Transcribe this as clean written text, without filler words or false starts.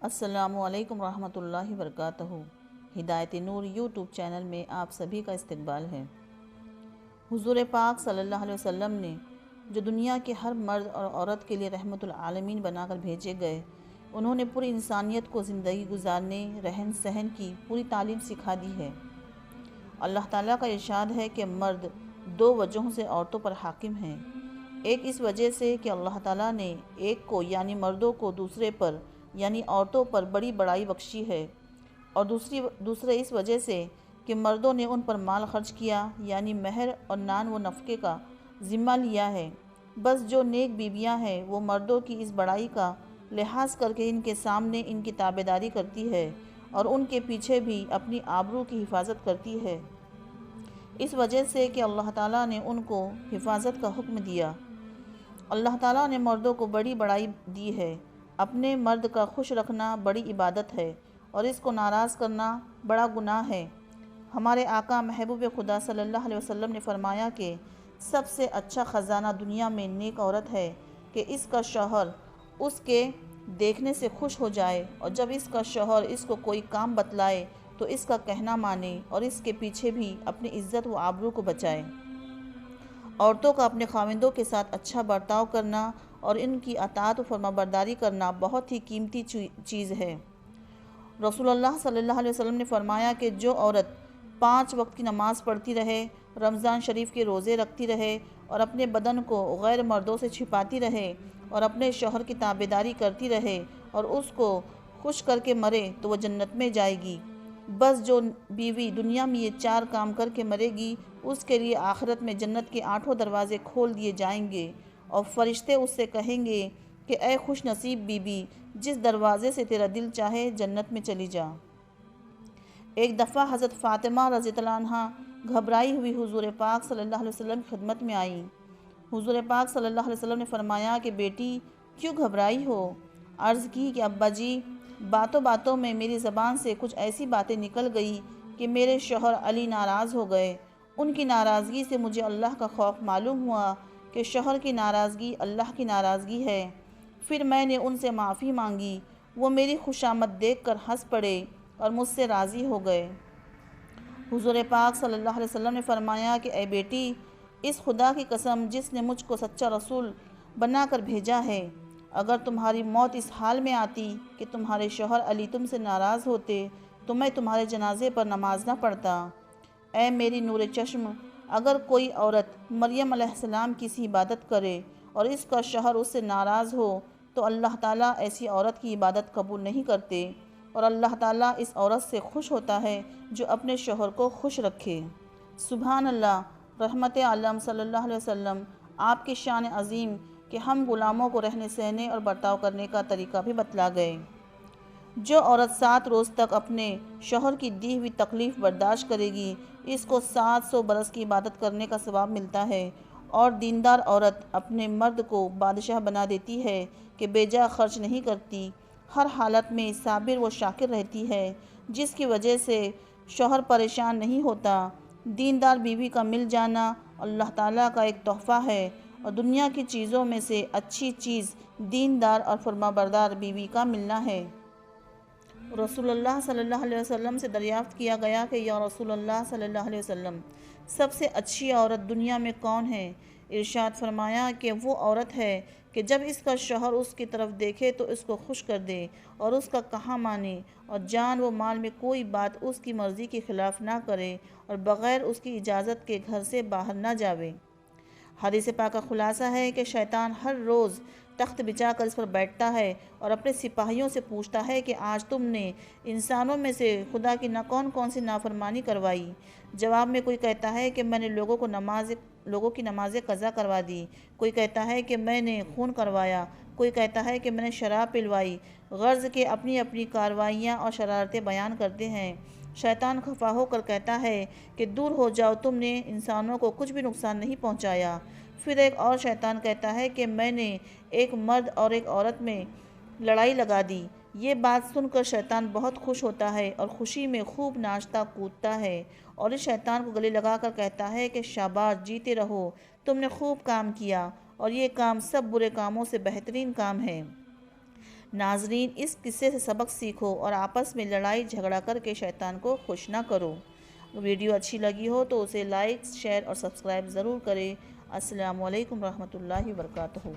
السلام علیکم ورحمۃ اللہ وبرکاتہ۔ ہدایت نور یوٹیوب چینل میں آپ سبھی کا استقبال ہے۔ حضور پاک صلی اللہ علیہ وسلم نے جو دنیا کے ہر مرد اور عورت کے لیے رحمت العالمین بنا کر بھیجے گئے، انہوں نے پوری انسانیت کو زندگی گزارنے، رہن سہن کی پوری تعلیم سکھا دی ہے۔ اللہ تعالیٰ کا ارشاد ہے کہ مرد دو وجہوں سے عورتوں پر حاکم ہیں۔ ایک اس وجہ سے کہ اللہ تعالیٰ نے ایک کو یعنی مردوں کو دوسرے پر یعنی عورتوں پر بڑی بڑائی بخشی ہے، اور دوسرے اس وجہ سے کہ مردوں نے ان پر مال خرچ کیا یعنی مہر اور نان و نفقے کا ذمہ لیا ہے۔ بس جو نیک بیویاں ہیں وہ مردوں کی اس بڑائی کا لحاظ کر کے ان کے سامنے ان کی تابعداری کرتی ہے اور ان کے پیچھے بھی اپنی آبرو کی حفاظت کرتی ہے، اس وجہ سے کہ اللہ تعالیٰ نے ان کو حفاظت کا حکم دیا۔ اللہ تعالیٰ نے مردوں کو بڑی بڑائی دی ہے۔ اپنے مرد کا خوش رکھنا بڑی عبادت ہے اور اس کو ناراض کرنا بڑا گناہ ہے۔ ہمارے آقا محبوب خدا صلی اللہ علیہ وسلم نے فرمایا کہ سب سے اچھا خزانہ دنیا میں نیک عورت ہے کہ اس کا شوہر اس کے دیکھنے سے خوش ہو جائے، اور جب اس کا شوہر اس کو کوئی کام بتلائے تو اس کا کہنا مانے اور اس کے پیچھے بھی اپنی عزت و آبرو کو بچائے۔ عورتوں کا اپنے خاوندوں کے ساتھ اچھا برتاؤ کرنا اور ان کی اطاعت و فرمانبرداری کرنا بہت ہی قیمتی چیز ہے۔ رسول اللہ صلی اللہ علیہ وسلم نے فرمایا کہ جو عورت 5 وقت کی نماز پڑھتی رہے، رمضان شریف کے روزے رکھتی رہے اور اپنے بدن کو غیر مردوں سے چھپاتی رہے اور اپنے شوہر کی تابعداری کرتی رہے اور اس کو خوش کر کے مرے تو وہ جنت میں جائے گی۔ بس جو بیوی دنیا میں یہ 4 کام کر کے مرے گی، اس کے لیے آخرت میں جنت کے 8 دروازے کھول دیے جائیں گے اور فرشتے اس سے کہیں گے کہ اے خوش نصیب بی بی، جس دروازے سے تیرا دل چاہے جنت میں چلی جا۔ ایک دفعہ حضرت فاطمہ رضی اللہ عنہ گھبرائی ہوئی حضور پاک صلی اللہ علیہ وسلم کی خدمت میں آئیں۔ حضور پاک صلی اللہ علیہ وسلم نے فرمایا کہ بیٹی کیوں گھبرائی ہو؟ عرض کی کہ ابا جی، باتوں باتوں میں میری زبان سے کچھ ایسی باتیں نکل گئی کہ میرے شوہر علی ناراض ہو گئے۔ ان کی ناراضگی سے مجھے اللہ کا خوف معلوم ہوا کہ شوہر کی ناراضگی اللہ کی ناراضگی ہے۔ پھر میں نے ان سے معافی مانگی، وہ میری خوشامد دیکھ کر ہنس پڑے اور مجھ سے راضی ہو گئے۔ حضور پاک صلی اللہ علیہ وسلم نے فرمایا کہ اے بیٹی، اس خدا کی قسم جس نے مجھ کو سچا رسول بنا کر بھیجا ہے، اگر تمہاری موت اس حال میں آتی کہ تمہارے شوہر علی تم سے ناراض ہوتے تو میں تمہارے جنازے پر نماز نہ پڑھتا۔ اے میری نور چشم، اگر کوئی عورت مریم علیہ السلام کی سی عبادت کرے اور اس کا شوہر اس سے ناراض ہو تو اللہ تعالیٰ ایسی عورت کی عبادت قبول نہیں کرتے، اور اللہ تعالیٰ اس عورت سے خوش ہوتا ہے جو اپنے شوہر کو خوش رکھے۔ سبحان اللہ۔ رحمت عالم صلی اللہ علیہ وسلم آپ کی شان عظیم کہ ہم غلاموں کو رہنے سہنے اور برتاؤ کرنے کا طریقہ بھی بتلا گئے۔ جو عورت 7 روز تک اپنے شوہر کی دی ہوئی تکلیف برداشت کرے گی، اس کو 700 برس کی عبادت کرنے کا ثواب ملتا ہے، اور دیندار عورت اپنے مرد کو بادشاہ بنا دیتی ہے کہ بے جا خرچ نہیں کرتی، ہر حالت میں صابر و شاکر رہتی ہے، جس کی وجہ سے شوہر پریشان نہیں ہوتا۔ دیندار بیوی کا مل جانا اللہ تعالیٰ کا ایک تحفہ ہے، اور دنیا کی چیزوں میں سے اچھی چیز دیندار اور فرمانبردار بیوی کا ملنا ہے۔ رسول اللہ صلی اللہ علیہ وسلم سے دریافت کیا گیا کہ یا رسول اللہ صلی اللہ علیہ وسلم، سب سے اچھی عورت دنیا میں کون ہے؟ ارشاد فرمایا کہ وہ عورت ہے کہ جب اس کا شوہر اس کی طرف دیکھے تو اس کو خوش کر دے اور اس کا کہا مانے، اور جان و مال میں کوئی بات اس کی مرضی کے خلاف نہ کرے اور بغیر اس کی اجازت کے گھر سے باہر نہ جاوے۔ حدیث پاک کا خلاصہ ہے کہ شیطان ہر روز تخت بچھا کر اس پر بیٹھتا ہے اور اپنے سپاہیوں سے پوچھتا ہے کہ آج تم نے انسانوں میں سے خدا کی کون کون سی نافرمانی کروائی؟ جواب میں کوئی کہتا ہے کہ میں نے لوگوں کی نمازیں قضا کروا دی، کوئی کہتا ہے کہ میں نے خون کروایا، کوئی کہتا ہے کہ میں نے شراب پلوائی، غرض کہ اپنی اپنی کارروائیاں اور شرارتیں بیان کرتے ہیں۔ شیطان خفا ہو کر کہتا ہے کہ دور ہو جاؤ، تم نے انسانوں کو کچھ بھی نقصان نہیں پہنچایا۔ پھر ایک اور شیطان کہتا ہے کہ میں نے ایک مرد اور ایک عورت میں لڑائی لگا دی۔ یہ بات سن کر شیطان بہت خوش ہوتا ہے اور خوشی میں خوب ناچتا کودتا ہے، اور اس شیطان کو گلے لگا کر کہتا ہے کہ شاباش، جیتے رہو، تم نے خوب کام کیا، اور یہ کام سب برے کاموں سے بہترین کام ہے۔ ناظرین، اس قصے سے سبق سیکھو اور آپس میں لڑائی جھگڑا کر کے شیطان کو خوش نہ کرو۔ ویڈیو اچھی لگی ہو تو اسے لائک، شیئر اور سبسکرائب ضرور کریں۔ السلام علیکم ورحمۃ اللہ وبرکاتہ۔